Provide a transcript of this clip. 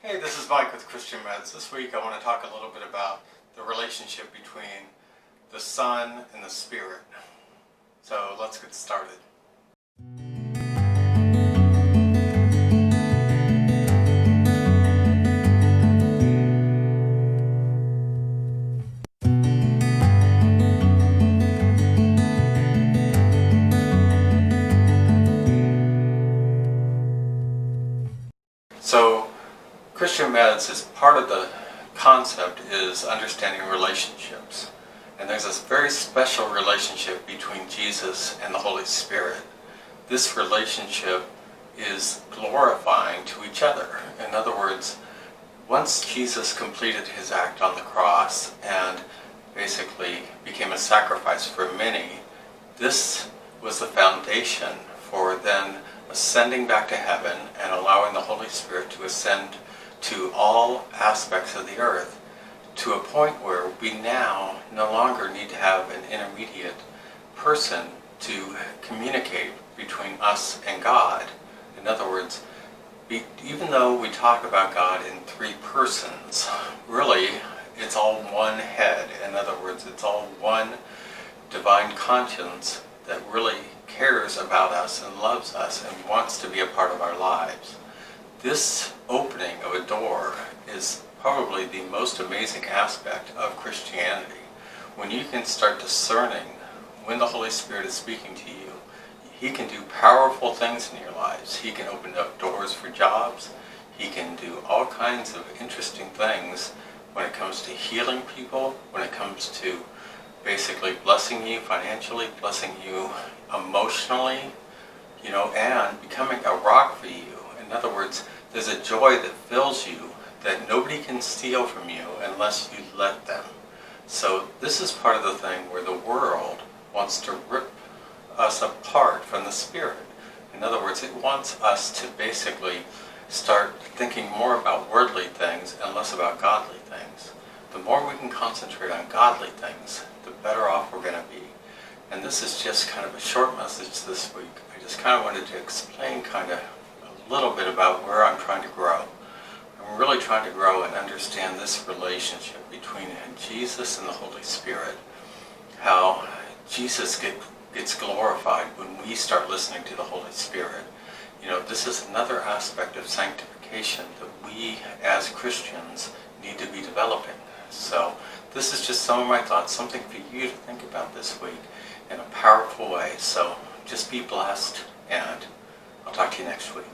Hey, this is Mike with Christian Meds. This week I want to talk a little bit about the relationship between the Son and the Spirit. So let's get started. So Christian Meds is part of the concept is understanding relationships. And there's this very special relationship between Jesus and the Holy Spirit. This relationship is glorifying to each other. In other words, once Jesus completed his act on the cross and basically became a sacrifice for many, this was the foundation for then ascending back to heaven and allowing the Holy Spirit to ascend to all aspects of the earth, to a point where we now no longer need to have an intermediate person to communicate between us and God. In other words, even though we talk about God in three persons, really it's all one head. In other words, it's all one divine conscience that really cares about us and loves us and wants to be a part of our lives. This opening of a door is probably the most amazing aspect of Christianity. When you can start discerning when the Holy Spirit is speaking to you, He can do powerful things in your lives. He can open up doors for jobs. He can do all kinds of interesting things when it comes to healing people, when it comes to basically blessing you financially, blessing you emotionally, and becoming a rock for you. In other words, there's a joy that fills you that nobody can steal from you unless you let them. So this is part of the thing where the world wants to rip us apart from the Spirit. In other words, it wants us to basically start thinking more about worldly things and less about godly things. The more we can concentrate on godly things, the better off we're going to be. And this is just kind of a short message this week. I just kind of wanted to explain kind of a little bit about where I'm trying to grow. I'm really trying to grow and understand this relationship between Jesus and the Holy Spirit. How Jesus gets glorified when we start listening to the Holy Spirit. This is another aspect of sanctification that we as Christians need to be developing. So this is just some of my thoughts, something for you to think about this week in a powerful way. So just be blessed, and I'll talk to you next week.